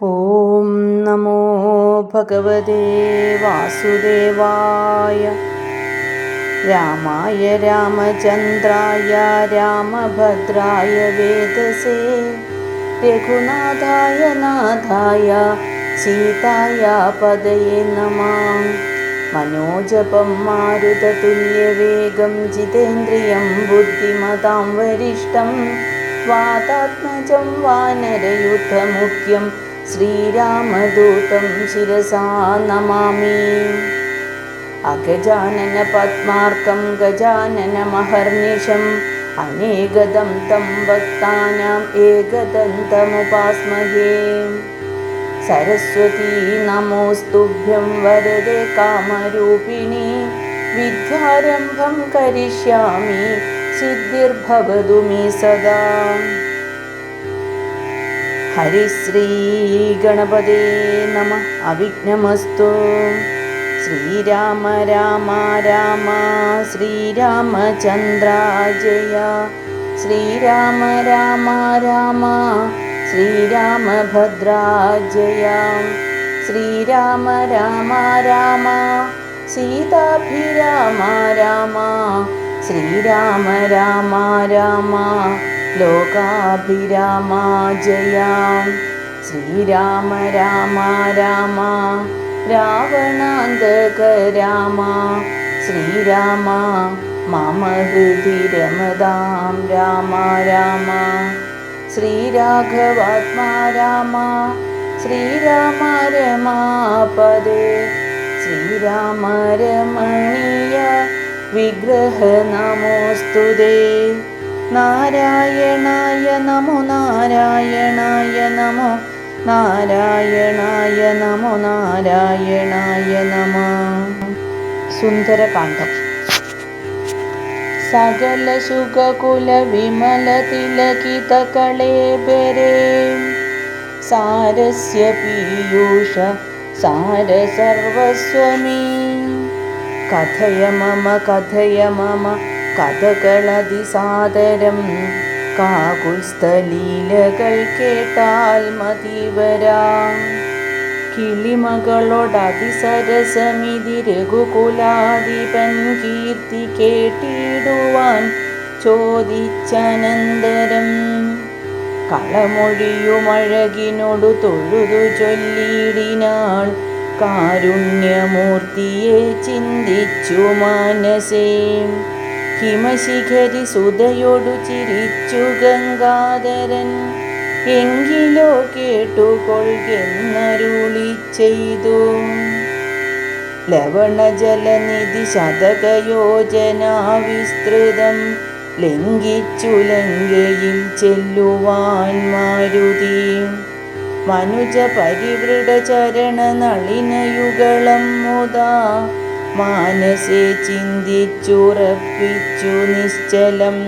ഓം നമോ ഭഗവതേ വാസുദേവായ. രാമായ രാമചന്ദ്രായ രാമഭദ്രായ വേദസേ രഘുനാഥായ നാഥായ സീതായ പദയേ നമഃ. മനോജപം മാരുതതുല്യവേഗം ജിതേന്ദ്രിയം ബുദ്ധിമതാം വരിഷ്ഠം വാതാത്മജം വാനരയൂഥമുഖ്യം ശ്രീരാമദൂതം ശിരസാ നമാമി. അഗജാനന പദ്മാർക്കം ഗജാനനമഹർനിശം അനേകദം തം ഭക്താനാം ഏകദന്തമുപാസ്മഹേ. സരസ്വതീ നമോസ്തുഭ്യം വരദേ കാമരൂപിണി വിദ്യാരംഭം കരിഷ്യാമി സിദ്ധിർഭവതു മേ സദാ. ഹരിശ്രീ ഗണപതേ നമഃ. അവിഘ്നമസ്തു. ശ്രീരാമ രാമ രാമ ശ്രീരാമചന്ദ്ര ജയ. ശ്രീരാമ രാമ രാമ ശ്രീരാമഭദ്ര ജയ. ശ്രീരാമ രാമ രാമ സീതാഭിരാമ രാമ. ശ്രീരാമ രാമ രാമ ലോകാഭിരാമ ജയ. ശ്രീരാമ രാമ രാമ രാവണാന്തക രാമ. ശ്രീരാമ മമ ഹൃദി രമതാം രാമ രാമ. ശ്രീരാഘവാത്മാ രാമ. ശ്രീരാമ രമാപദേ. ശ്രീരാമ രമണീയ വിഗ്രഹ നമോസ്തുതേ. നാരായണായ നമോ നാരായണായ നമോ നാരായണായ നമോ നാരായണായ നമഃ. സുന്ദരകാന്ഡം. സകല ശുഗകുല വിമല തിലകിത കളേബരേ സാരസ്യ പീയൂഷ സാര സർവസ്വമീ. കഥയ മമ കഥകളതിസാദരം കാകുൽസ്ഥലീലകൾ കേട്ടാൽ മതിവരാ. കിളിമകളോടതിസരസമിതി രഘുകുലാധിപൻ കീർത്തി കേട്ടിടുവാൻ ചോദിച്ചനന്തരം കളമൊഴിയുമഴകിനോടു തൊഴുതു ചൊല്ലിയിടിനാൾ. കാരുണ്യമൂർത്തിയെ ചിന്തിച്ചു മനസേ. ഹിമശിഖരി സുതയോടു ചിരിച്ചു ഗംഗാധരൻ. എങ്കിലോ കേട്ടുകൊള്ളുന്നരുളി ചെയ്തു. ലവണജലനിധി ശതകയോജനാ വിസ്തൃതം ലംഘിച്ചു ലങ്കയിൽ ചെല്ലുവാൻ മാരുതി. മനുജ പരിവൃഢ ചരണ നളിനയുഗളം മുദാ മാനസേ ചിന്തിച്ചുറപ്പിച്ചു നിശ്ചലം.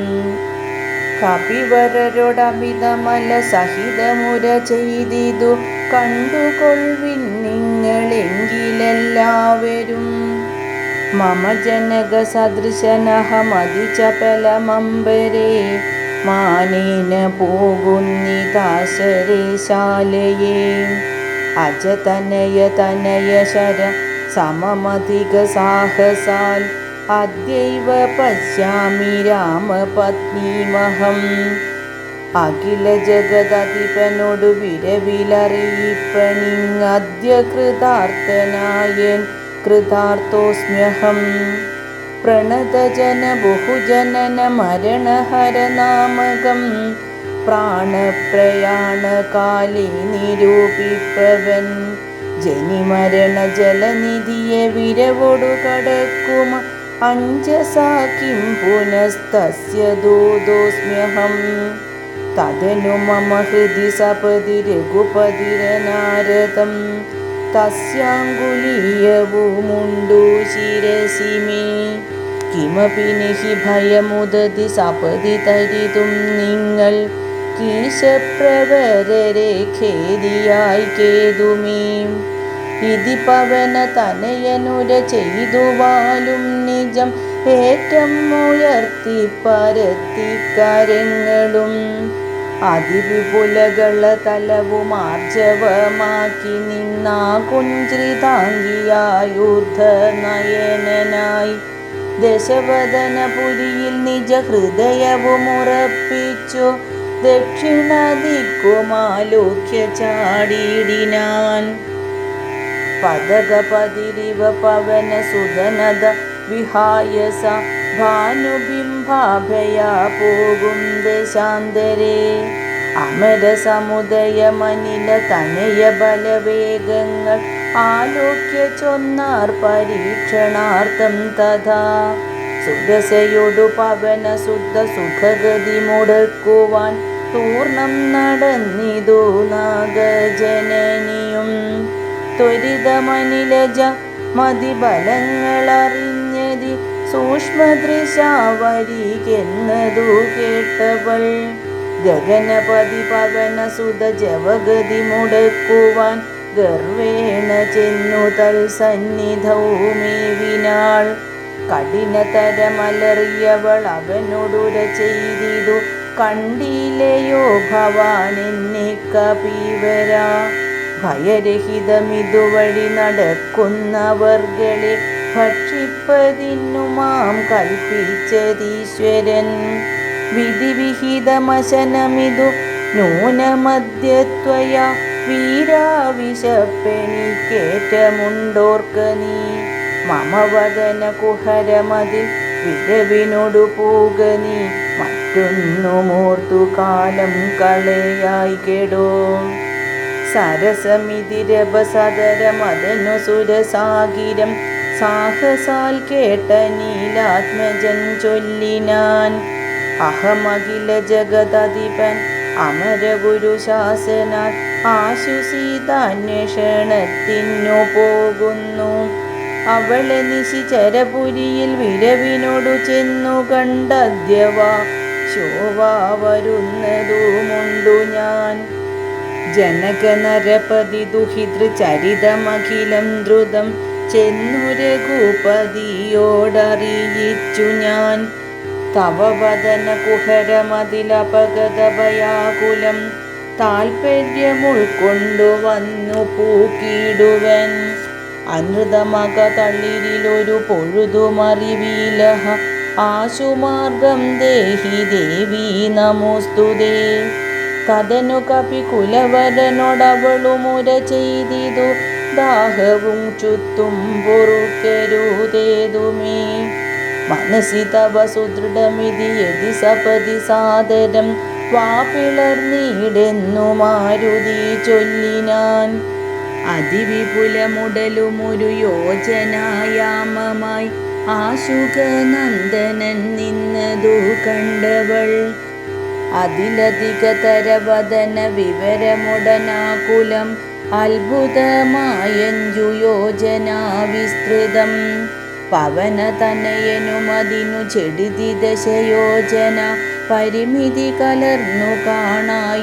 കപിവരരോടമിതമല സഹിതമുര ചെയ്തിതു കണ്ടുകൊള്ളിൻ നിങ്ങളെങ്കിലെല്ലാവരും. മമ ജനക സദൃശനഹമതി ചപലമമ്പരേ മാനേന പോകുന്നിതാശരേശാലയേ. അജതനയ തനയ ശര സമമധിക സാഹസാൽ അദ്യൈവ പശ്യാമി രാമപത്നീമഹം. അഖില ജഗദധിപനോടു വിരവിലറിയിപ്പനിങ്ങദ്യ കൃതാർത്ഥനായൻ കൃതാർത്ഥോസ്മ്യഹം. പ്രണതജന ബഹുജനന മരണഹരനാമകം പ്രാണപ്രയാണകാലേ നിരൂപിപ്പവൻ. ജനിമരണ ജലനിധിയെ വിരവൊടു കടക്കും അഞ്ജസാ കിം പുനസ്തസ്യ ദൂതോസ്മ്യഹം. തദനു മമ ഹൃദി സപതി രഘുപതിരനാരദം തസ്യാങ്കുലീയവുമുണ്ടു ശിരസി മേ. കിമപി നിഹി ഭയമുദതി സപതി തരിതും നിങ്ങൾ കീശപ്രവരരെ ഖേദിയായി കേതുമേ. ഇതി പവന തനയനുര ചെയ്തുവാലും നിജം ഏറ്റം ഉയർത്തി പരത്തി കരങ്ങളും അതിവിപുലകള തലവുമാർജവമാക്കി നിന്നാ കുഞ്ചിതാംഗിയായൂർധനയനായി ദശവദനപുരിയിൽ നിജ ഹൃദയവുമുറപ്പിച്ചു ദക്ഷിണ ദിക്കുമാലോക്യ ചാടിയിടിനാൻ. പതകപതിരിവ പവന സുതനത വിഹായസ ഭാനുബിംബാഭയാ പോകും ദേശാന്തരേ. അമരസമുദയമനില തനയ ബലവേഗങ്ങൾ ആലോക്യ ചൊന്നാർ പരീക്ഷണാർത്ഥം തഥാ. സുരസയൊടു പവന ശുദ്ധ സുഖഗതി മുടക്കുവാൻ തൂർണം നടന്നിതു നാഗജനനിയും. ത്വരിതമനിലജ മതിബലങ്ങളറിഞ്ഞതി സൂക്ഷ്മദൃശാവരികെന്നതു കേട്ടവൾ. ഗഗനപതി പവന സുത ജവഗതി മുടക്കുവാൻ ഗർവേണ ചെന്നു തൽസന്നിധൗമേവിനാൾ. കഠിനതരമലറിയവൾ അവനോടുര ചെയ്തിതു കണ്ടില്ലയോ ഭവാൻ എന്നെ കപീവരാ. ഭയരഹിതമിതുവഴി നടക്കുന്നവർകളെ ഭക്ഷിപ്പതിന്നുമാം കൽപ്പിച്ചതീശ്വരൻ. വിധിവിഹിതമശനമിതു നൂനമദ്യത്വയാ വീരാവിശപ്പെനിക്കേറ്റമുണ്ടോർക്ക നീ. മമ വദന കുഹരമതിൽ വിരവിനോടു പോക നീ. മറ്റൊന്നുമോർത്തു കാലം കളയായി കെടോ. സരസമിതിരപസദരമദനു സുരസാഗിരം സാഹസാൽ കേട്ട നീലാത്മജൻ ചൊല്ലിനാൻ. അഹമഖില ജഗദധിപൻ അമരഗുരു ശാസനാൽ ആശു സീതാന്വേഷണത്തിനു പോകുന്നു. അവളെ നിശിചരപുരിയിൽ വിരവിനോടു ചെന്നു കണ്ടദ്യവാ ശോഭാ വരുന്നതുമുണ്ടു ഞാൻ. ജനകനരപതി ദുഹിതൃചരിതമഖിലം ദ്രുതം ചെന്നു രഘുപതിയോടറിയിച്ചു ഞാൻ. തവ വദന കുഹരമതിലപഗതഭയാകുലം താൽപര്യമുൾക്കൊണ്ടു വന്നു പൂക്കിടുവൻ. അനൃതമക തളിരിലൊരു പൊഴുതുമറിവീലഹ ആശുമാർഗം ദേഹി ദേവി നമോസ്തുതേ. തദനു കപി കുലവരനോടവളുമുര ചെയ്തിതു ദാഹവും ചുത്തും പൊറുക്കരുതേതുമേ. മനസി തവ സുദൃഢമിതി യതി സപതി സാദരം വാപിളർന്നീടെന്നു മാരുതി ചൊല്ലിനാൻ. അതിവിപുലമുടലുമൊരു യോജനായാമമായി ആശുകനന്ദനൻ നിന്നതു കണ്ടവൾ. അതിലധികതരവദന വിവരമുടനാകുലം അത്ഭുതമായഞ്ചു യോജനാ വിസ്തൃതം. പവനതനയനുമതിനു ചെടിതി ദശയോജന പരിമിതി കലർന്നു കാണായോരനന്തരം.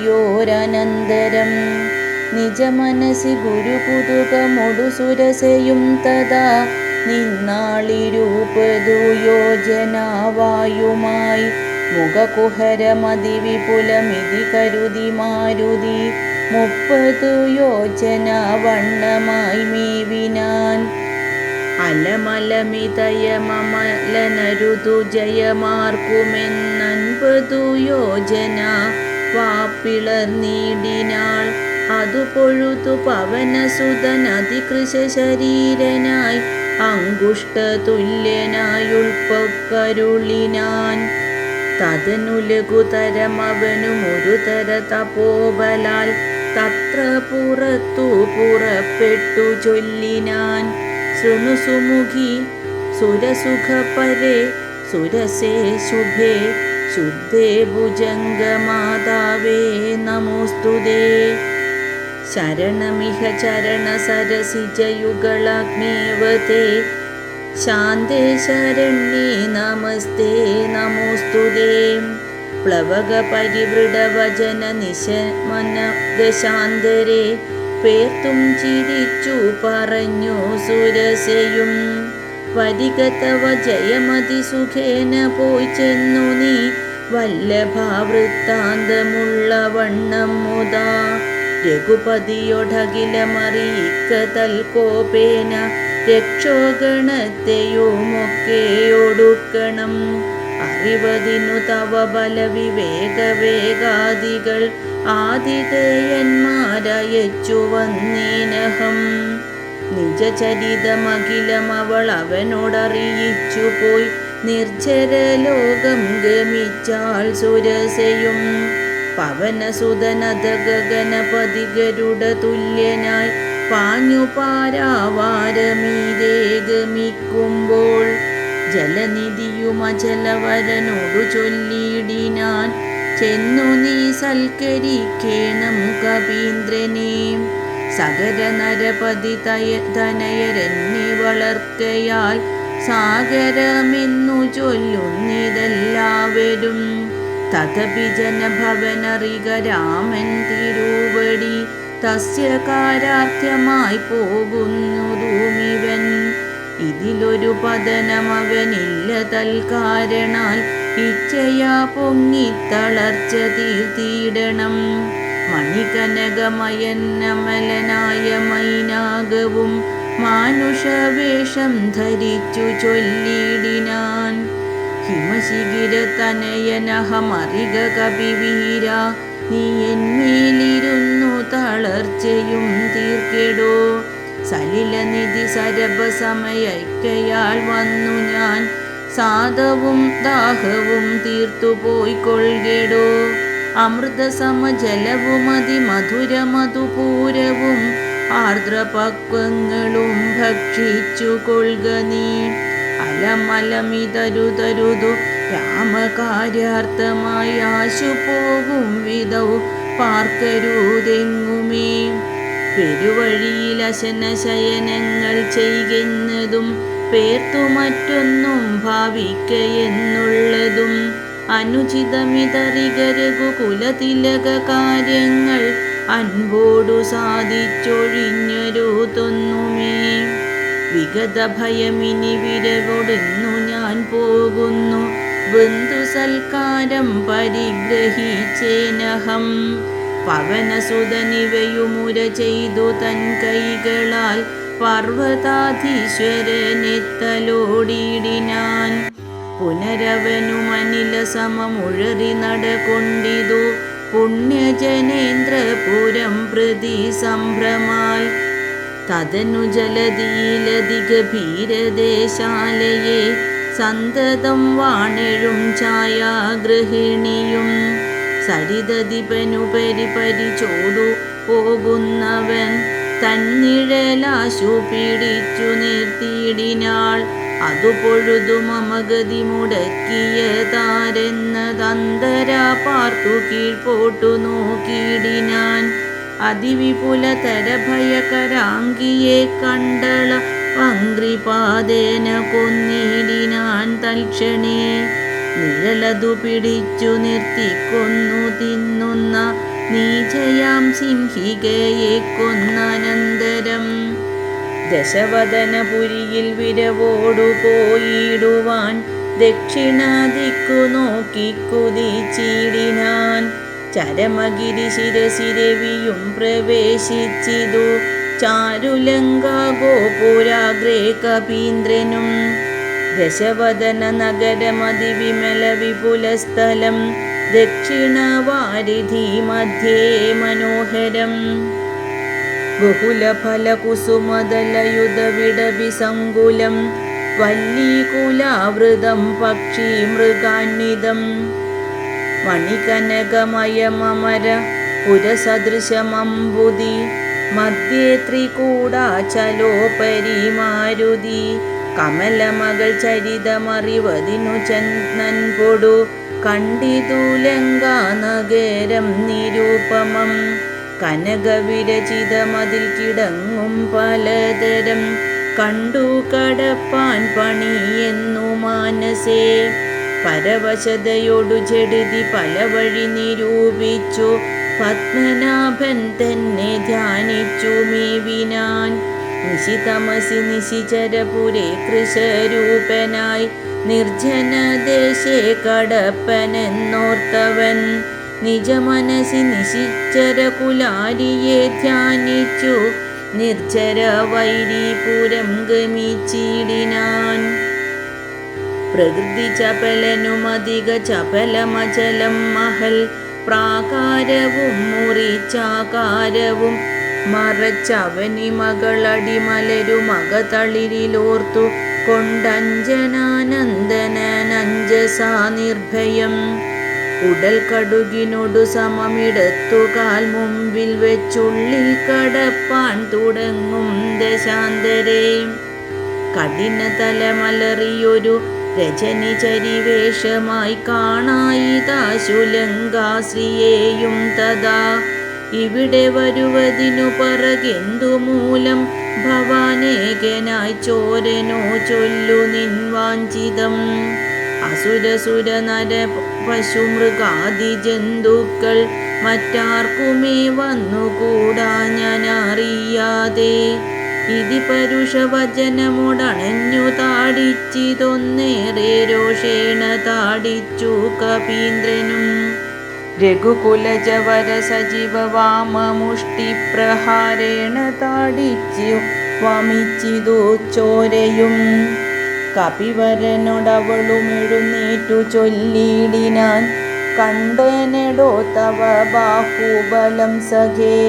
നിജമനസി ഗുരുകുതുകമൊടു സുരസയും തഥാ നിന്നാളിരൂപതു യോജനാവായുമായി. മുഖകുഹരമതിവിപുലമിതി കരുതി മാരുതി 30 യോജന വണ്ണമായി മേവിനാൻ. അലമലമിതയമലനരുതു ജയമാർക്കുമെന്നൻപതു യോജന വാപ്പിളർന്നീടിനാൾ. അതു പൊഴുതു പവനസുതൻ അതികൃശ ശരീരനായി അങ്കുഷ്ടതുല്യനായുൾപ്പക്കരുളിനാൻ. തദനു ലഘുതരമവനുമൊരു തര തപോബലാൽ തത്ര പുറത്തു പുറപ്പെട്ടു ചൊല്ലിനാൻ. ശൃണുസുമുഖി സുരസുഖപരേ സുരസേ ശുഭേ ശുദ്ധേ ഭുജംഗമാതാവേ നമോസ്തുതേ. ശരണമിഹ ചരണസരസിജയുഗളഗ്നേവതേ ശാന്തേ ശരണ്യേ നമസ്തേ നമോസ്തുതേ. പ്ലവക പരിവൃഢവചന നിശമന ദശാന്തരേ പേർത്തും ചിരിച്ചു പറഞ്ഞു സുരസയും. വരികതവ ജയമതി സുഖേന പോയി ചെന്നു നീ വല്ലഭാവൃത്താന്തമുള്ള വണ്ണം മുതാ രഘുപതിയൊടകിലമറിയിക്ക തൽകോപേന രക്ഷോഗണത്തെയുമൊക്കെ ഒടുക്കണം. അറിവതിനു തവ ബലവിവേകവേഗാദികൾ ആതിഥേയന്മാരയച്ചു വന്നേനഹം. നിജചരിതമഖിലം അവൾ അവനോടറിയിച്ചു പോയി. നിർജ്ജരലോകം ഗമിച്ചാൽ സുരസയും പവനസുതനത ഗഗനപതികരുട തുല്യനായി പാഞ്ഞു പാരാവാരമീതേ ഗമിക്കുമ്പോൾ ജലനിധിയുമചലവരനോടു ചൊല്ലിയിടിനാൻ. ചെന്നു നീ സൽക്കരിക്കേണം കപീന്ദ്രനെ. സകര നരപതി തനയരെന്നെ വളർക്കയാൽ സാഗരമെന്നു ചൊല്ലുന്നിതെല്ലാവരും. തഥപി ജനഭവനറിക രാമൻ തിരുവടി തസ്യ കാരാർത്ഥ്യമായി പോകുന്നതുമിവൻ. ഇതിലൊരു പതനമവനില്ല തൽക്കാരണാൽ ഇച്ഛയാ പൊങ്ങിത്തളർച്ച തീർത്തിയിടണം. മണികനകമയന്നമലനായ മൈനാകവും മാനുഷവേഷം ധരിച്ചു ചൊല്ലിയിടിനാൻ. ഹിമശിഖിരതനയനഹമറിക കപിവീര നീ എന്മേലിരുന്നു തളർച്ചയും തീർക്കെടോ. സലിലനിധി സരഭസമയക്കയാൽ വന്നു ഞാൻ സാദവും ദാഹവും തീർത്തുപോയിക്കൊള്ളുകെടോ. അമൃതസമജലവും അതിമധുരമധുപൂരവും ആർദ്രപക്വങ്ങളും ഭക്ഷിച്ചു കൊള്ളുക നീ. അലമലമിതരുതരുതു രാമകാര്യാർത്ഥമായി ആശു പോകും വിധൗ പാർക്കരുതെങ്ങുമേ. പെരുവഴിയിൽ അശനശയനങ്ങൾ ചെയ്യുന്നതും പേർത്തു മറ്റൊന്നും ഭാവിക്കയെന്നുള്ളതും അനുചിതമിതറിക രഘുകുലതിലക കാര്യങ്ങൾ അൻപോടു സാധിച്ചൊഴിഞ്ഞൊരുതൊന്നുമേ. വിഗത ഭയമിനി വിരവൊടുന്നു ഞാൻ പോകുന്നു ബന്ധു സൽക്കാരം പരിഗ്രഹിച്ചേനഹം. പവനസുതനിവയുമുര ചെയ്തു തൻ കൈകളാൽ പർവ്വതാധീശ്വരനെത്തലോടിയിടിനാൻ. പുനരവനുമനില സമമുഴറി നടകൊണ്ടിതു പുണ്യജനേന്ദ്രപുരം പ്രതി സംഭ്രമാൽ. തദനു ജലധീലധിഗഭീരദേശാലയെ സന്തതം വാണെഴും ഛായാഗൃഹിണിയും. സരിതധിപനുപരി പരിചോടു പോകുന്നവൻ തന്നിഴലാശു പിടിച്ചു നിർത്തിയിടിനാൾ. അതു പൊഴുതു മമഗതി മുടക്കിയ താരെന്നതന്തരാ പാർത്തു കീഴ്പോട്ടു നോക്കിയിടിനാൻ. അതിവിപുലതര ഭയകരാംഗിയെ കണ്ടള വങ്ക്രിപാദേന കൊന്നിടിനാൻ തൽക്ഷണേ. നിഴലതു പിടിച്ചു നിർത്തിക്കൊന്നു തിന്നുന്ന നീചയാം സിംഹികയെ കൊന്നനന്തരം ദശവദനപുരിയിൽ വിരവോടു പോയിടുവാൻ ദക്ഷിണാദിക്കു നോക്കി കുതിച്ചിടിനാൻ. ചരമഗിരി ശിരസിരവിയും പ്രവേശിച്ചിതു ചാരുലങ്കാ ഗോപുരാഗ്രേ കപീന്ദ്രനും. ദശവദന നഗരമതിവിമല വിപുലസ്ഥലം ദക്ഷിണവാരിധി മധ്യേ മനോഹരം. ബഹുലഫലകുസുമദലയുധവിടവിസങ്കുലം വല്ലീകുലാവൃതം പക്ഷി മൃഗാന്വിതം. മണികനകമയമമര പുരസദൃശമംബുധി മധ്യേ ത്രികൂടാചലോപരി മാരുതി. കമലമകൾ ചരിതമറിവതിനു ചന്ദൻ പൊടു കണ്ടിതു ലങ്കാനഗരം നിരൂപമം. കനകവിരചിതമതിൽ കിടങ്ങും പലതരം കണ്ടു കടപ്പാൻ പണിയെന്നു മാനസേ. പരവശതയോടു ജഡിതി പല വഴി നിരൂപിച്ചു പത്മനാഭൻ തന്നെ ധ്യാനിച്ചു മേവിനാൻ. നിശിതമസി നിശിചരപുരേ കൃശരൂപനായി നിർജ്ജനദേശേ കടപ്പനെന്നോർത്തവൻ നിജമനസി നിശിചരകുലാരിയെ ധ്യാനിച്ചു നിർജ്ജര വൈരീപുരം ഗമിച്ചിടിനാൻ. പ്രകൃതി ചപലനുമധിക ചപലമചലം മഹൽ പ്രാകാരവും മുറിച്ചാകാരവും മറച്ചവനി മകളടിമലരുമകതളിരിലോർത്തു കൊണ്ടഞ്ജനാനന്ദനഞ്ജസാ നിർഭയം ഉടൽ കടുകിനോടു സമമിടത്തുകാൽ മുമ്പിൽ വെച്ചുള്ളിൽ കടപ്പാൻ തുടങ്ങും ദശാന്തരേ. കഠിന തലമലറിയൊരു രജനി ചരിവേഷമായി കാണായിതാശുലങ്കാശ്രിയേയും തഥാ ഇവിടെ വരുവതിനു പറകെന്തു മൂലം ഭവാനേകനായി ചോരനോ ചൊല്ലു നിൻവാഞ്ചിതം. അസുരസുര നര പശുമൃഗാദി ജന്തുക്കൾ മറ്റാർക്കുമേ വന്നുകൂടാ ഞാനറിയാതെ. ഇതി പരുഷവചനമുടണഞ്ഞു താടിച്ചിതൊന്നേറെ രോഷേണ താടിച്ചു കപീന്ദ്രനും. രഘുകുലജവര സജീവ വാമമുഷ്ടിപ്രഹാരേണ താടിച്ചു വമിച്ചിതു ചോരയും. കപിവരനോടവളുമെഴുന്നേറ്റു ചൊല്ലിടിനാൻ കണ്ടേനെടോ തവ ബാഹുബലം സഖേ.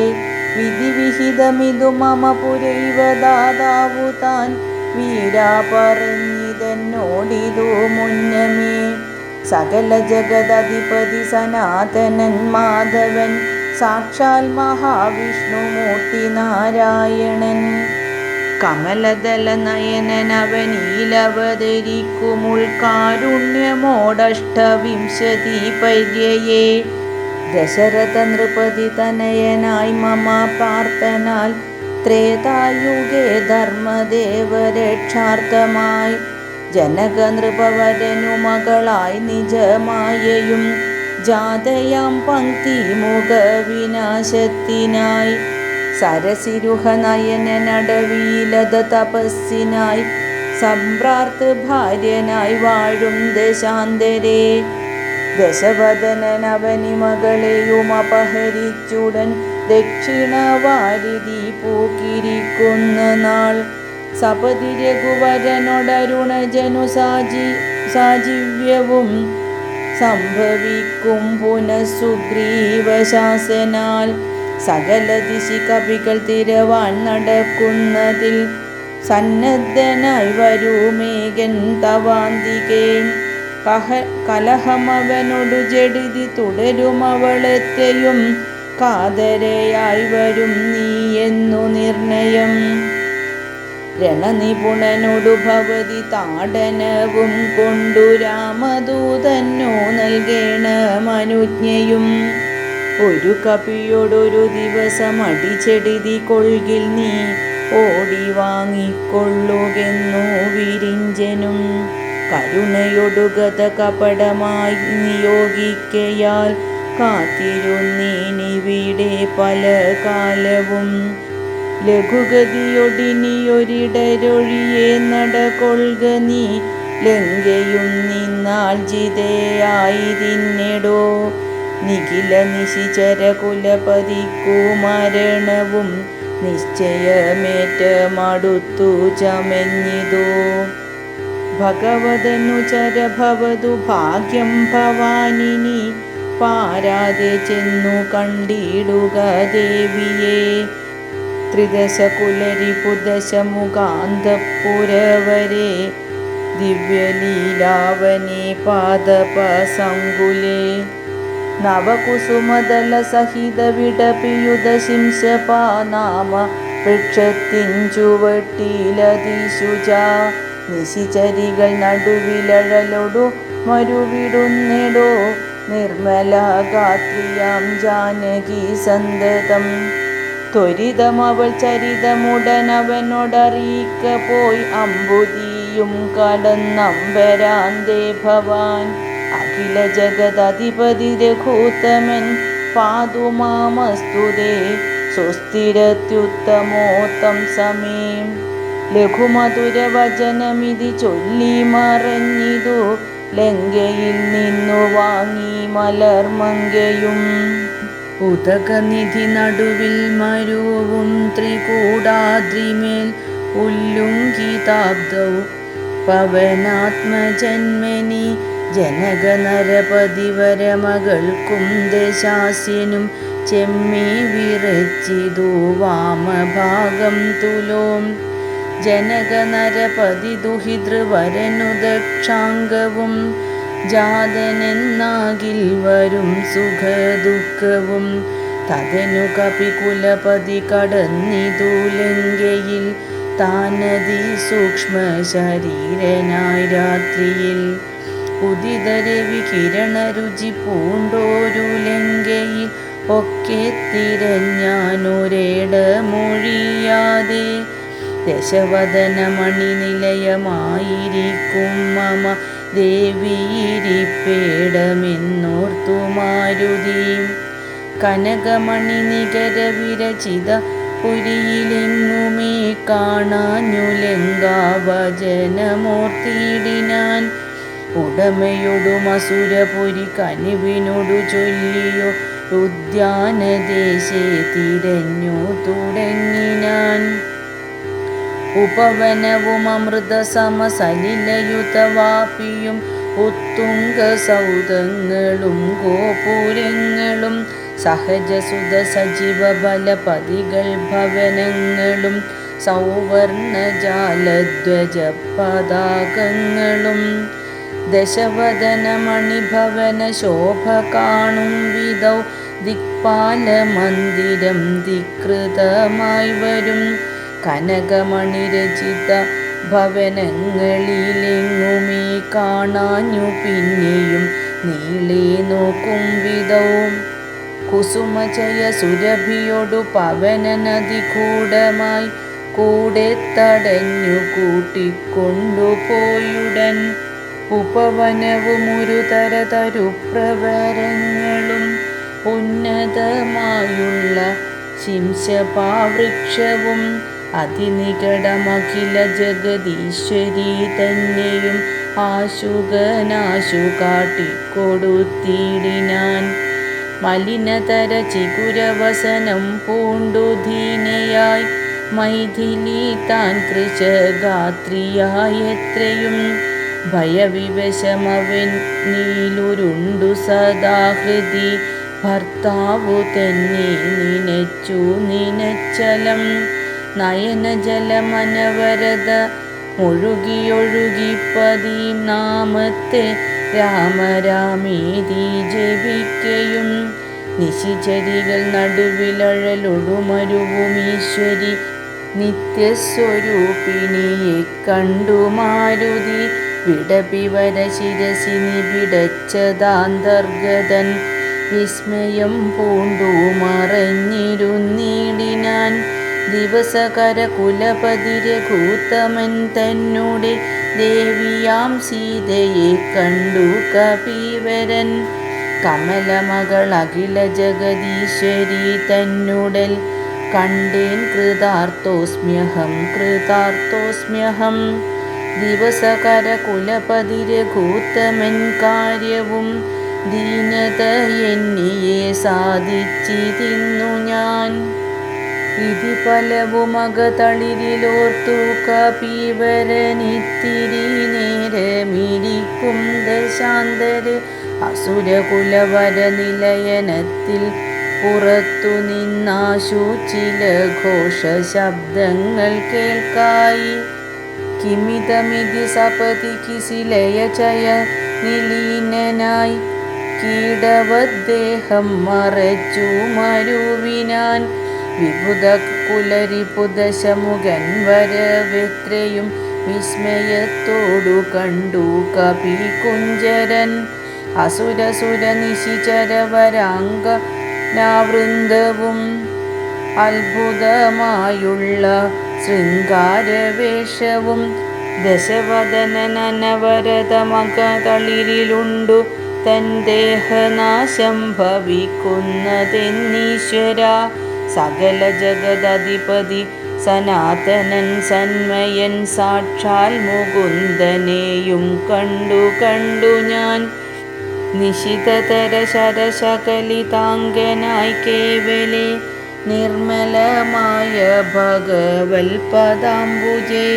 വിധിവിഹിതമിതു മമ പുരൈവ ദാതാവു താൻ വീരാ പറഞ്ഞിതെന്നോടിതു മുന്നമേ. സകല ജഗദധിപതി സനാതനൻ മാധവൻ സാക്ഷാൽ മഹാവിഷ്ണുമൂർത്തി നാരായണൻ. കമലദല നയനനവനീലവതരിക്കുമുൾക്കാരുണ്യമോടഷ്ടവിംശതി പര്യയേ. ദശരഥ നൃപതി തനയനായി മമ പാർത്തനാൽ ത്രേതായുഗേ ധർമ്മദേവരക്ഷാർത്ഥമായി ജനക നൃപവരനു മകളായി നിജമായയും ജാതയാം പങ്ക്തി മുഖ വിനാശത്തിനായി സരസിരുഹ നയനനടവീലത തപസ്സിനായി സംപ്രാർത്ത് ഭാര്യനായി വാഴും ദശാന്തരേ. ദശവദനനവനി മകളെയും അപഹരിച്ചുടൻ ദക്ഷിണവാരിധി പൂക്കിരിക്കുന്ന നാൾ സപതി രഘുവരനോടരുണജനു സാജീവ്യവും സംഭവിക്കും പുനഃസുഗ്രീവശാസനാൽ. സകല ദിശി കവികൾ തിരവാൻ നടക്കുന്നതിൽ സന്നദ്ധനായി വരുമേകൻ തവാന്തികേ. കലഹമവനോടു ജഡിതി തുടരുമവളെത്തെയും കാതരയായി വരും നീ എന്നു നിർണയം. രണനിപുണനോടു ഭവതി താടനവും കൊണ്ടു രാമദൂതന്നു നൽകേണമനുജ്ഞയും. ഒരു കപിയോടൊരു ദിവസം അടിച്ചെടുതി കൊൾകിൽ നീ ഓടി വാങ്ങിക്കൊള്ളുകെന്നു വിരിഞ്ചനും. കരുണയൊടു ഗത കപടമായി നിയോഗിക്കയാൽ കാത്തിരുന്നീനിവിടെ പല കാലവും. ലഘുഗതിയൊടിനിയൊരിടരൊഴിയെ നടകൊള്ളുക നീ ലങ്കയും നിന്നാൽ ജിതയായിരുന്നെടോ. നിഖില നിശിചര കുലപതിക്കു മരണവും നിശ്ചയമേറ്റ മടുത്തു ചമഞ്ഞിതോ. ഭഗവതനു ചരഭവതു ഭാഗ്യം ഭവാനിനി പാരാതെ ചെന്നു കണ്ടിടുക ദേവിയെ. ത്രിദശകുലരിപുദശമുഖാന്തപുരവരെ ദിവ്യലീലാവനെ പാദപസങ്കുലേ. നവകുസുമദല സഹിത വിടപിയുദശിംശപാ നാമ വൃക്ഷത്തിൻ ചുവട്ടിലതിശുച. നിശിചരികൾ നടുവിലഴലൊടു മരുവിടുന്നെടോ നിർമ്മല ഗാത്രിയാം ജാനകി സന്തതം. ത്വരിതമവൾ ചരിതമുടനവനോടറിയിക്ക പോയി അമ്പുതിയും കടന്നമ്പരാന്തേ ഭവാൻ. അഖില ജഗദധിപതി രഘൂത്തമൻ പാതുമാമസ്തുതേ സുസ്ഥിരത്യുത്തമോത്തം സമീം. ലഘുമധുരവചനമിതി ചൊല്ലി മറഞ്ഞിതു ലങ്കയിൽ നിന്നു വാങ്ങി മലർമങ്കയും. ഉദകനിധി നടുവിൽ മരുവും ത്രികൂടാദ്രിമേൽ ഉല്ലുംഘിതാബ്ദൗ പവനാത്മജന്മനി ജനക നരപതിവരമകൾക്കും ദശാസ്യനും ചെമ്മേ വിറച്ചിതു വാമഭാഗം തുലോം. ജനക നരപതി ദുഹിതൃവരനു ദക്ഷാംഗവും ജാതനെന്നാകിൽ വരും സുഖദുഃഖവും. തതനു കപികുലപതി കടന്നിതു ലങ്കയിൽ താനതി സൂക്ഷ്മ ശരീരനായി രാത്രിയിൽ. ഉദിതരവി കിരണരുചി പൂണ്ടോരു ലങ്കയിൽ ഒക്കെ തിരഞ്ഞാനൊരേടമൊഴിയാതെ. ദശവദനമണിനിലയമായിരിക്കും മമ ദേവിയിരിപ്പേടമെന്നോർത്തു മാരുതി. കനകമണി നികര വിരചിത പുരിയിലെങ്ങുമേ കാണാഞ്ഞു ലങ്കാവചനമോർത്തിയിടിനാൻ. ഉടമയൊടുമസുരപുരി കനിവിനോടു ചൊല്ലിയോ ഉദ്യാനദേശേ തിരഞ്ഞു തുടങ്ങിനാൻ. ഉപവനവും അമൃതസമസലിലയുതവാപിയും ഉത്തുംഗ സൗധങ്ങളും ഗോപുരങ്ങളും സഹജസുത സജീവ ബലപതികൾ ഭവനങ്ങളും സൗവർണജാലധ്വജ പതാകങ്ങളും. ദശവദനമണിഭവന ശോഭ കാണും വിധൗ ദിക്പാല മന്ദിരം ധികൃതമായി വരും. കനകമണിരചിത ഭവനങ്ങളിലെങ്ങുമേ കാണാഞ്ഞു പിന്നെയും നീളെ നോക്കും വിധവും. കുസുമജയ സുരഭിയോടു പവന നദി കൂടമായി കൂടെ തടഞ്ഞു കൂട്ടിക്കൊണ്ടുപോയുടൻ. ഉപവനവുമൊരു തരതരുപ്രവരങ്ങളും ഉന്നതമായുള്ള ശിംശപാവൃക്ഷവും അതിനികടമഖില ജഗദീശ്വരി തന്നെയും ആശുകനാശു കാട്ടിക്കൊടുത്തിടിനാൻ. മലിനതര ചികുരവസനം പൂണ്ടു ദീനയായി മൈഥിലി താൻ കൃശഗാത്രിയായെത്രയും. ഭയവിവശമവനിലുരുണ്ടു സദാഹൃതി ഭർത്താവു തന്നെ നിനച്ചു നിനച്ചലം. നയനജലമനവരത ഒഴുകിയൊഴുകിപ്പതി നാമത്തെ രാമരാമേതി ജപിക്കയും. നിശിചരികൾ നടുവിലഴലൊടുമരുവുമീശ്വരി നിത്യസ്വരൂപിണിയെ കണ്ടു മാരുതി. വിടപിവര ശിരസിനി വിടച്ചതാന്തർഗതൻ വിസ്മയം പൂണ്ടു മറഞ്ഞിരുന്നിടിനാൻ. ദിവസകര കുലപതി രഘൂത്തമൻ തന്നെ ദേവിയാം സീതയെ കണ്ടു കപിവരൻ. കമലമകൾ അഖില ജഗദീശ്വരി തന്നുടൽ കണ്ടേൻ കൃതാർത്ഥോസ്മ്യഹം കൃതാർത്ഥോസ്മ്യഹം. ദിവസകര കുലപതി രഘൂത്തമൻ കാര്യവും ദീനത എന്നിയെ സാധിച്ചിരുന്നു ഞാൻ. ഇതി ഫലവുമകതളിരിലോർത്തു കപിവരനിത്തിരി നേരമിരിക്കും ദശാന്തരെ. അസുരകുലവര നിലയനത്തിൽ പുറത്തു നിന്നാശു ചില ഘോഷ ശബ്ദങ്ങൾ കേൾക്കായി. കിമിതമിതി സപതി കിസിലയചയ നിലീനനായി കീടവദ്ദേഹം മറച്ചു മരുവിനാൻ. വിബുധ കുലരിപുദശമുഖൻ വരവെത്രയും വിസ്മയത്തോടു കണ്ടു കപികുഞ്ചരൻ. അസുരസുര നിശിചരവരാംഗനാവൃന്ദവും അത്ഭുതമായുള്ള ശൃംഗാരവേഷവും. ദശവദനനവരതമകതളിരിലുണ്ടു തൻ ദേഹനാശം ഭവിക്കുന്നതെന്നീശ്വര. സകല ജഗദധിപതി സനാതനൻ സന്മയൻ സാക്ഷാൽ മുകുന്ദനെയും കണ്ടു ഞാൻ. നിശിതതര ശരശകലിതാംഗനായി കേവലേ നിർമ്മലമായ ഭഗവൽപദാംബുജേ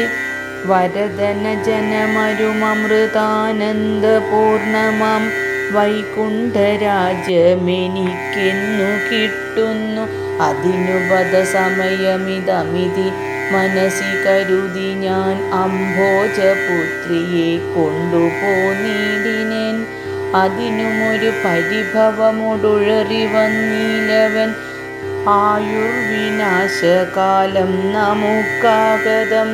വരദന ജനമരുമമൃതാനന്ദപൂർണമാം വൈകുണ്ഠരാജ്യമെനിക്കെന്നു കിട്ടുന്നു. അതിനു വധസമയമിതമിതി മനസ്സി കരുതി ഞാൻ അംഭോജപുത്രിയെ കൊണ്ടുപോന്നിടിനേൻ. അതിനുമൊരു പരിഭവമൊടുഴറി വന്നിലവൻ ആയുർവിനാശകാലം നമുക്കാഗതം.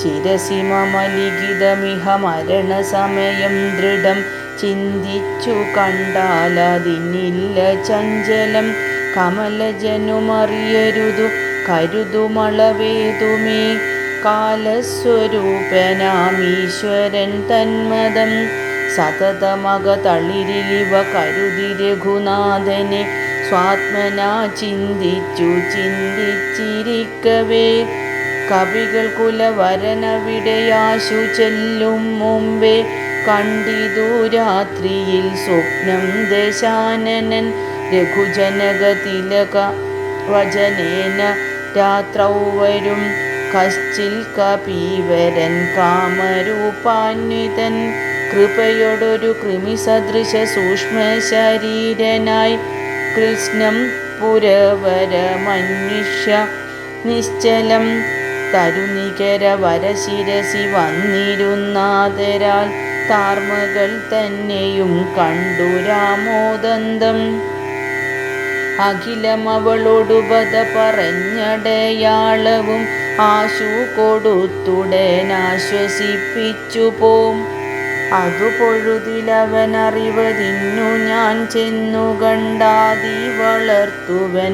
ശിരസി മമ ലിഖിതമിഹ മരണസമയം ദൃഢം ചിന്തിച്ചു കണ്ടാലതിനില്ല ചഞ്ചലം. കമലജനുമറിയരുതു കരുതുമളവേതുമേ കാലസ്വരൂപനാമീശ്വരൻ തന്മദം. സതതമകതളിരിലിവ കരുതി രഘുനാഥനെ സ്വാത്മനാ ചിന്തിച്ചിരിക്കവേ കവികൾ കുലവരനവിടെയാശു ചെല്ലും മുമ്പേ കണ്ടിതു രാത്രിയിൽ സ്വപ്നം ദശാനനൻ. രഘുജനകതിലക വചനേന രാത്രൗ വരും കശ്ചിൽ കപീവരൻ കാമരൂപാന്വിതൻ. കൃപയോടൊരു കൃമിസദൃശ സൂക്ഷ്മ ശരീരനായി കൃഷ്ണം പുരവരമന്വിഷ്യ നിശ്ചലം തരുനികര വരശിരസി വന്നിരുന്നാദരാൽ താർമകൾ തന്നെയും കണ്ടു രാമോദന്തം. അഖിലം അവളോടുപത പറഞ്ഞടയാളവും ആശു കൊടുത്തുടനാശ്വസിപ്പിച്ചു പോം. അതു പൊഴുതിലവനറിവതിന്നു ഞാൻ ചെന്നു കണ്ടാതി വളർത്തുവൻ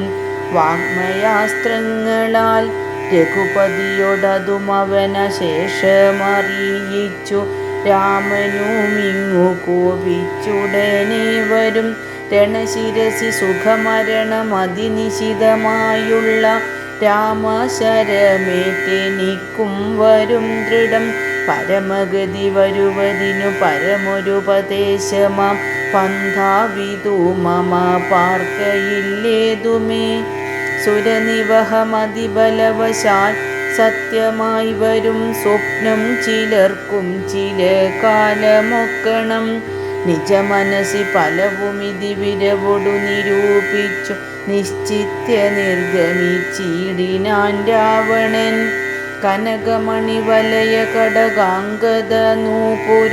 വാഗ്മയാസ്ത്രങ്ങളാൽ. രഘുപതിയോടതും അവനശേഷമറിയിച്ചു രാമനുമിങ്ങു കോപിച്ചുടനെ വരും. രണശിരസി സുഖമരണമതിനിശിതമായുള്ള രാമശരമേറ്റെനിക്കും വരും ദൃഢം. പരമഗതി വരുവതിനു പരമൊരുപദേശമാം പന്ഥാവിതു മമ പാർക്കയില്ലേതുമേ. സുരനിവഹമതിബലവശാൽ സത്യമായി വരും സ്വപ്നം ചിലർക്കും ചില കാലമൊക്കണം. നിജമനസി പലവുമിതി വിരവൊടു നിരൂപിച്ചു നിശ്ചിത്യ നിർഗമിച്ചിടിനാൻ രാവണൻ. കനകമണിവലയ കടകാംഗദ നൂപുര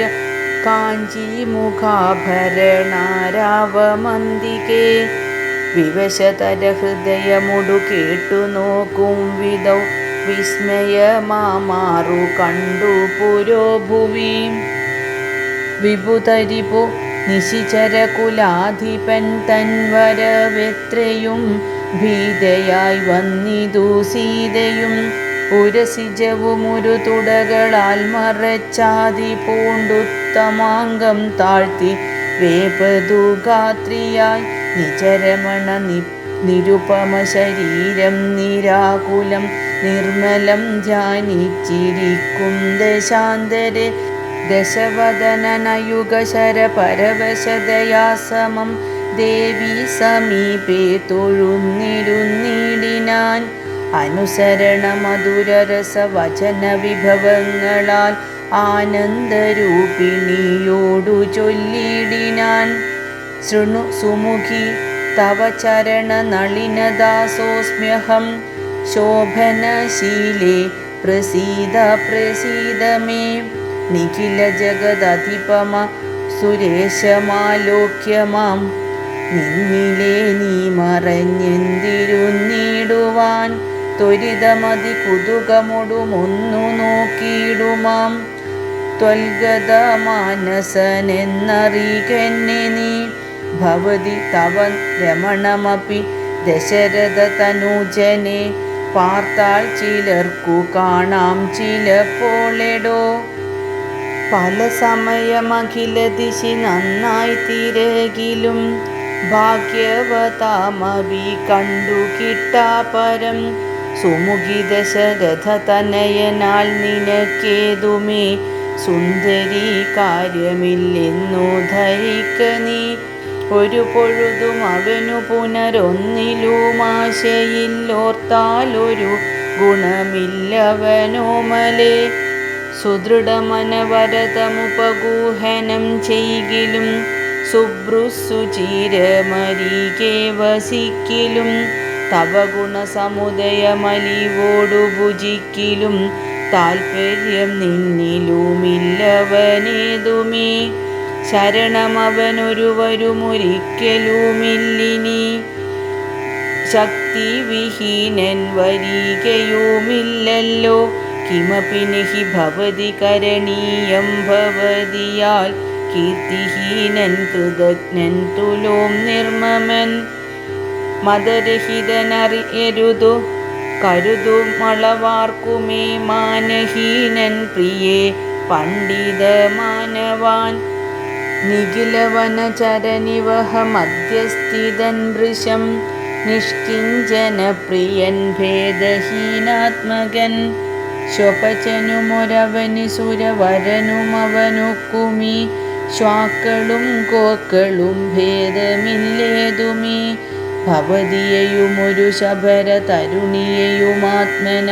കാഞ്ചി മുഖാഭരണാരാവമന്തികേ വിവശതര ഹൃദയമൊടു കേട്ടു നോക്കും വിധൗ വിസ്മയമാറു കണ്ടു പുരോഭുവി. വിഭുതരിപു നിശിചരകുലാധിപൻ തൻവരവെത്രയും ഭീതയായി വന്നിതു സീതയും. പുരസിജവുമൊരു തുടകളാൽ മറച്ചാതി പൂണ്ടുത്തമാംഗം താഴ്ത്തി വേപതുഗാത്രിയായി നിജരമണ നിരുപമ ശരീരം നിരാകുലം നിർമ്മലം ധ്യാനിച്ചിരിക്കും ദശാന്തരെ. ദശവദനനയുഗശര പരവശതയാ സമം ദേവി സമീപേ തൊഴുന്നിരുന്നിടിനാൻ. അനുസരണ മധുരരസവചന വിഭവങ്ങളാൽ ആനന്ദരൂപിണിയോടു ചൊല്ലിടിനാൻ. ശൃണു സുമുഖി തവ ചരണ നളിനദാസോസ്മ്യഹം ശോഭനശീലേ പ്രസീദ പ്രസീദ മേ. നിഖില ജഗദധിപമ സുരേശമാലോക്യമാം നിന്നിലേ നീ മറഞ്ഞെന്തിരുന്നിടുവാൻ. ത്വരിതമതി കുതുകമൊടുമൊന്നു നോക്കിയിടുമാം ത്വൽഗത മാനസനെന്നറികെന്നെ നീ. ഭവതി തവ രമണമപി ദശരഥ തനൂജനെ പാർത്താൽ ചിലർക്കു കാണാം ചിലപ്പോളെടോ. പല സമയമഖില ദിശി നന്നായി തിരകിലും ഭാഗ്യവതാമവി കണ്ടു കിട്ടാപരം സുമുഖി ദശരഥ തനയനാൽ നിനക്കേതുമേ സുന്ദരി കാര്യമില്ലെന്നു ധരിക്ക നീ. ഒരു പൊഴുതും അവനു പുനരൊന്നിലുമാശയില്ലോർത്താലൊരു ഗുണമില്ലവനോമലേ. സുദൃഢമനവരതമുപഗൂഹനം ചെയ്കിലും സുബ്രുസുചിരമരീകേ വസിക്കിലും തവ ഗുണസമുദയമലിവോടു ഭുജിക്കിലും താൽപര്യം നിന്നിലുമില്ലവനേതുമേ. ശരണമവനൊരുവരുമൊരിക്കലുമില്ലിനി ശക്തിവിഹീനൻ വരികയുമില്ലല്ലോ. കിമപി നഹി ഭവതി കരണീയം ഭവതിയാൽ കീർത്തിഹീനൻ കൃതജ്ഞൻ തുലോം നിർമ്മമൻ. മദരഹിതനറിയരുതു കരുതുമളവാർക്കുമേ മാനഹീനൻ പ്രിയേ പണ്ഡിത മാനവാൻ. നിഖിലവനചരനിവഹ മധ്യസ്ഥിതൻ വൃശം നിഷ്കിഞ്ചന പ്രിയൻ ഭേദഹീനാത്മകൻ. ശ്വപചനുമൊരവനി സുരവരനുമവനൊക്കുമീ ശ്വാക്കളും കോക്കളും ഭേദമില്ലേതുമീ. ഭവതിയെയുമൊരു ശബര തരുണിയെയുമാത്മന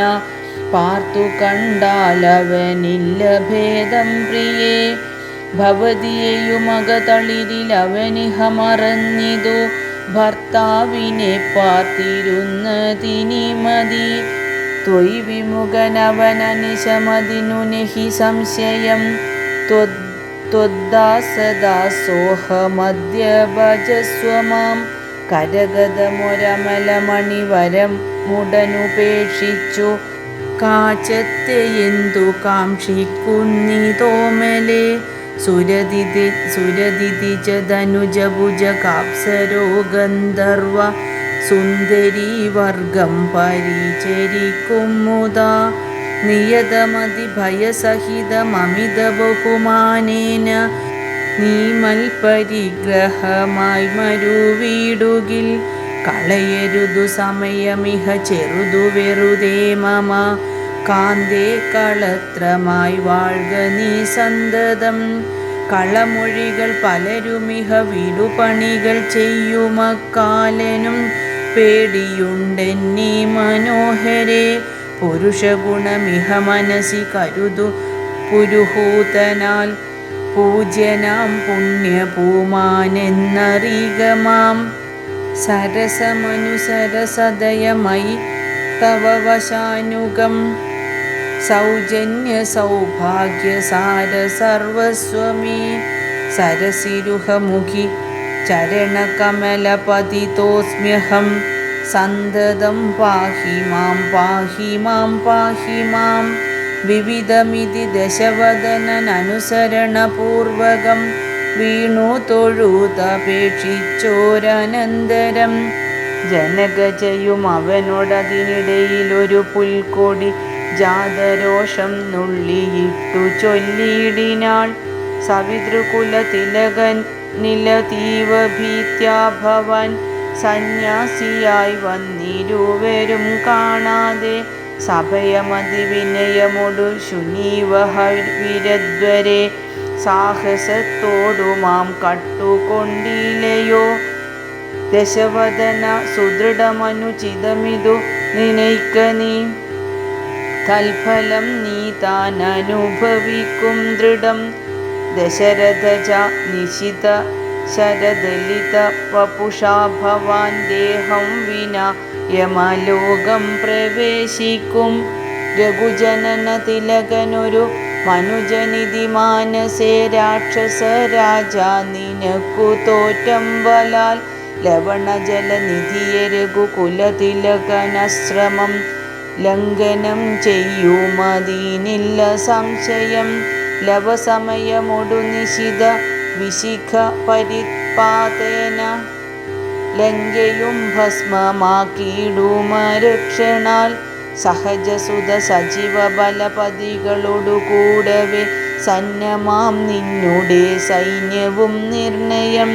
പാർത്തു കണ്ടാലവനില്ല ഭേദം പ്രിയേ. ഭവതിയെയുമകതളിരിലവനിഹ മറന്നിതു ഭർത്താവിനെ പാർത്തിരുന്നതിനി മതി. ത്വയി വിമുഖനവനനിശമതിനു നഹി സംശയം ത്വദ്ദാസദാസോഹമദ്യ ഭജസ്വ മാം. കരഗതമൊരമലമണിവരം മുടനുപേക്ഷിച്ചു കാചത്തെയെന്തു കാക്ഷിക്കുന്നിതോമലേ. സുരദിതിജധനുജഭുജകാപ്സരോ ഗന്ധർവ സുന്ദരീ വർഗം പരിചരിക്കും മുദാ. നിയതമതിഭയസഹിതമമിത ബഹുമാനേന നീമൽപരിഗ്രഹമായി മരുവീടുകിൽ. കളയരുതു സമയമിഹ ചെറുതു വെറുതേ മമ കാന്തേ കളത്രമായി വാഴ്ക നീ സന്തതം. കളമൊഴികൾ പലരുമിഹ വീടുപണികൾ ചെയ്യുമക്കാലനും പേടിയുണ്ടെന്നീ മനോഹരേ. പുരുഷഗുണമിഹ മനസി കരുതു പുരുഹൂതനാൽ പൂജ്യനാം പുണ്യപൂമാനെന്നറിക മാം. സരസമനുസരസദയമയി തവ വശാനുഗം സൗജന്യ സൗഭാഗ്യസാര സർവസ്വമേ. സരസിരുഹമുഖി ചരണകമലപതിതോസ്മ്യഹം സന്തതം പാഹി മാം പാഹി മാം പാഹി മാം. വിവിധമിതി ദശവദനനുസരണപൂർവകം വീണു തൊഴുതപേക്ഷിച്ചോരനന്തരം ജനകജയും അവനോടതിനിടയിലൊരു പുൽക്കൊടി ജാതരോഷം നുള്ളിയിട്ടു ചൊല്ലിയിടിനാൾ. സവിതൃകുലതിലകനിലതീവ ഭീത്യാ ഭവാൻ സന്യാസിയായി വന്നിരുവരും കാണാതെ സഭയമതിവിനയമൊടു ശുനീവഹ വിരദ്വരെ സാഹസത്തോടു മാം കട്ടുകൊണ്ടിലയോ. ദശവദന സുദൃഢമനുചിതമിതു നിനയ്ക്ക നീ തൽഫലം നീ താനനുഭവിക്കും ദൃഢം. ദശരഥജ നിശിത ശരദലിത വപുഷാ ഭവാൻ ദേഹം വിനാ യമലോകം പ്രവേശിക്കും. രഘുജനന തിലകനൊരു മനുജനിധി മാനസേ രാക്ഷസ രാജാ നിനക്കു തോറ്റം വലാൽ. ലവണജലനിധിയെ രഘുകുലതിലകനശ്രമം ലംഘനം ചെയ്യുമതീനില്ല സംശയം. ലവസമയമൊടു നിശിത വിശിഖ പരിത്പാതേന ലങ്കയും ഭസ്മമാക്കിയിടുമരക്ഷണാൽ. സഹജസുത സജീവ ബലപതികളോടു കൂടവേ സന്നമാം നിന്നുടെ സൈന്യവും നിർണയം.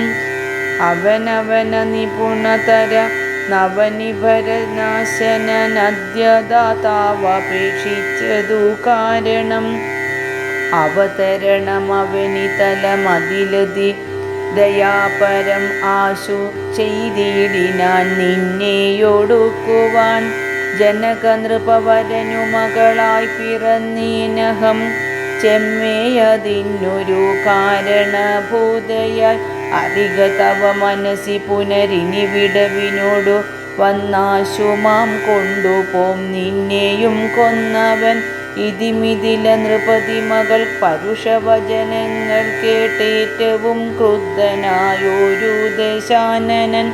അവനവന നിപുണതര നവനിഭരനാശനദ്യതാവപേക്ഷിച്ചതു കാരണം അവതരണമവനിതലമതിലതി ദയാപരം ആശു ചെയ്തിടിനാൻ നിന്നെയൊടുക്കുവാൻ ജനകനൃപവരനു മകളായി പിറന്നീനഹം ചെമ്മേയതിനൊരു കാരണഭൂതയായി അറിക തവ മനസി പുനരിനി വിടവിനോടു വന്നാശുമാം കൊണ്ടുപോം നിന്നെയും കൊന്നവൻ ഇതിമിതില നൃപതി മകൾ പരുഷവചനങ്ങൾ കേട്ടേറ്റവും ക്രുദ്ധനായൊരു ദശാനനൻ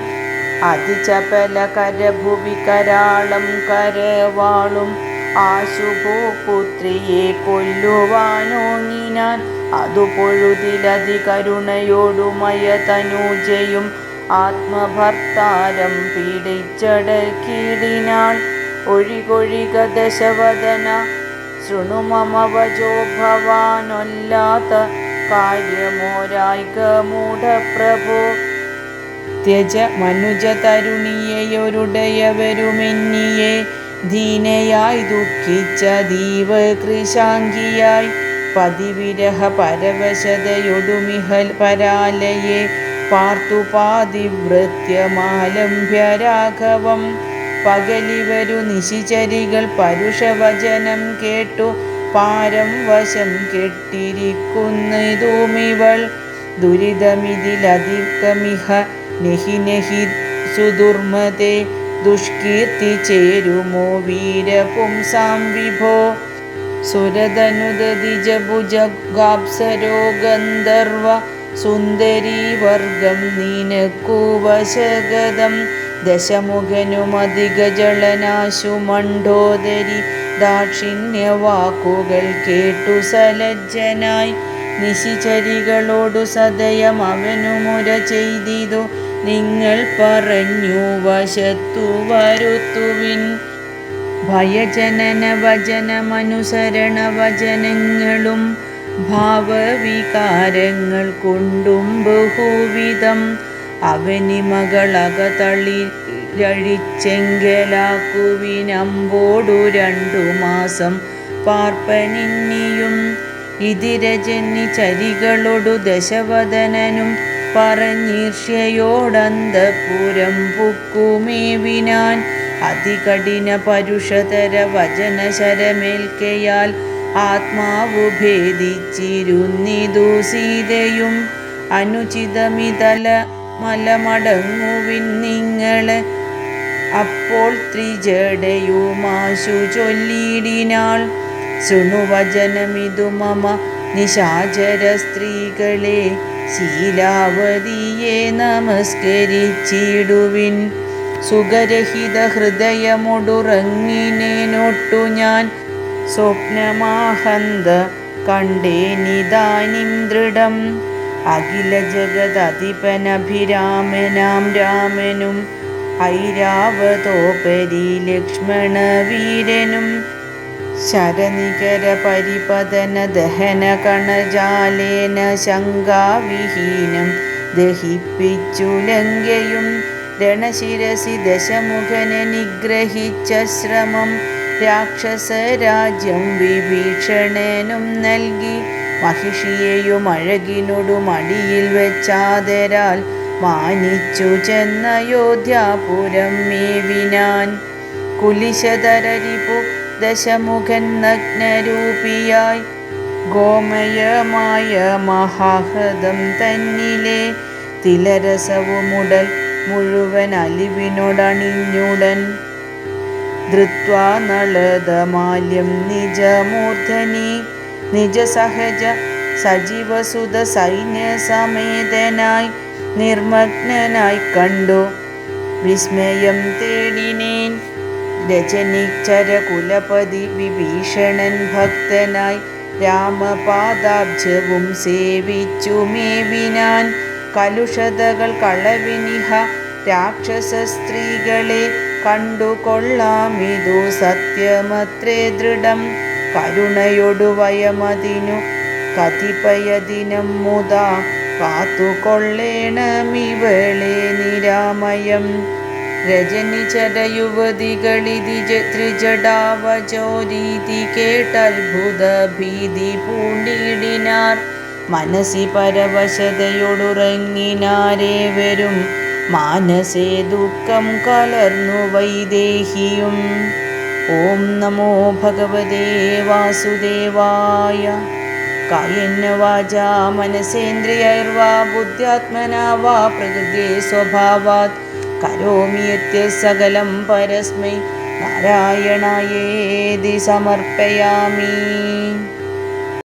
അതിചപല കരഭുവി കരാളം കരവാളും ആശുഭൂപുത്രിയെ കൊല്ലുവാനോങ്ങിനാൻ അതു പൊഴുതിലതി കരുണയോടുമയ തനൂജയും ആത്മഭർത്താരം പീഡിച്ചടക്കിടിനാൾ ഒഴികൊഴിക ദശവദന ശൃണുമമവജോ ഭവാനൊല്ലാത്ത കാര്യമോരായിക മൂഢപ്രഭോ ത്യജ മനുജ തരുണിയെയൊരുടയവരുമെന്നിയെ ദീനയായി ദുഃഖിച്ച ദീവ കൃശാംഗിയായി പതിവിരഹ പരവശതയൊടുമിഹൽ പരാലയെ പാർത്തുപാതിവൃത്യമാലംഭ്യ രാഘവം പകലിവരു നിശിചരികൾ പരുഷവചനം കേട്ടു പാരം വശം കെട്ടിരിക്കുന്നതുമിവൾ ദുരിതമിതിലധികമിഹ നെഹി നെഹി സുദുർമതേ ദുഷ്കീർത്തി ചേരുമോ വീരപുംസാം വിഭോ സുരതനുദതിജഭുജഗാപ്സരോ ഗന്ധർവ സുന്ദരീ വർഗം നിനക്കു വശഗതം ദശമുഖനുമധികജളനാശു മണ്ഡോദരി ദാക്ഷിണ്യവാക്കുകൾ കേട്ടു സലജ്ജനായി നിശിചരികളോടു സദയം അവനുമുര ചെയ്തിതു നിങ്ങൾ പറഞ്ഞു വശത്തു വരുത്തുവിൻ ഭയജനന വചനമനുസരണ വചനങ്ങളും ഭാവവികാരങ്ങൾ കൊണ്ടും ബഹുവിധം അവനി മകളകതളിരഴിച്ചെങ്കലാക്കുവിനമ്പോടു 2 മാസം പാർപ്പനിന്നിയും ഇതിരജന്നി ചരികളൊടു ദശവദനനും പറഞ്ഞീർഷ്യയോടന്തപുരം പുക്കുമേവിനാൻ അതികഠിന പരുഷതര വചന ശരമേൽക്കയാൽ ആത്മാവു ഭേദിച്ചിരുന്നിതു സീതയും അനുചിതമിതല മലമടങ്ങുവിൻ നിങ്ങളെ അപ്പോൾ ത്രിജടയുമാശു ചൊല്ലിടിനാൾ ശൃണുവചനമിതു മമ നിശാചര സ്ത്രീകളെ ശീലാവതിയെ നമസ്കരിച്ചിടുവിൻ സുഖരഹിത ഹൃദയമൊടുറങ്ങിനേനൊട്ടു ഞാൻ സ്വപ്നമാഹന്ത കണ്ടേനിതാനിം ദൃഢം അഖില ജഗദധിപനഭിരാമനാം രാമനും ഐരാവതോപരി ലക്ഷ്മണവീരനും ശരനികര പരിപതന ദഹന കണജാലേന ശങ്കാവിഹീനം ദഹിപ്പിച്ചു ലങ്കയും രണശിരസി ദശമുഖനെ നിഗ്രഹിച്ച ശ്രമം രാക്ഷസരാജ്യം വിഭീഷണനും നൽകി മഹിഷിയെയും അഴകിനോടു മടിയിൽ വെച്ചാദരാൽ മാനിച്ചു ചെന്നയോധ്യാപുരം മേവിനാൻ കുലിശധരരിപു ദശമുഖൻ നഗ്നരൂപിയായി ഗോമയമായ മഹാഹൃദം തന്നിലെ തിലരസവുമുടൽ മുഴുവൻ അലിവിനോടണിഞ്ഞുടൻ ധൃത്വാ നളദമാല്യം നിജമൂർധനി നിജസഹജ സജീവസുത സൈന്യസമേതനായി നിർമ്മഗ്നനായി കണ്ടു വിസ്മയം തേടിനേൻ രജനിച്ചര കുലപതി വിഭീഷണൻ ഭക്തനായി രാമപാദാബ്ജവും സേവിച്ചു മേവിനാൻ കലുഷതകൾ കളവിനിഹ രാക്ഷസ സ്ത്രീകളെ കണ്ടുകൊള്ളാമിതു സത്യമത്രേ ദൃഢം കരുണയൊടു വയമതിനു കതിപയദിനം മുതാ കാത്തുകൊള്ളേണമിവളെ നിരാമയം. രജനി ചരയുവതികളിതി ത്രിജടാവചോരീതി കേട്ടത്ഭുത ഭീതി പൂണ്ടിടിനാർ. മനസി പരവശതയോടുറങ്ങിനാരേവരും മാനസേ ദുഃഖം കലർന്നു വൈദേഹിയും. ഓം നമോ ഭഗവതേ വാസുദേവായ. കായേന വാചാ മനസേന്ദ്രിയൈർവാ ബുദ്ധ്യാത്മനാ വാ പ്രകൃതേ സ്വഭാവാത് കരോമി യദ്യത് സകലം പരസ്മൈ നാരായണായേതി സമർപ്പയാമി.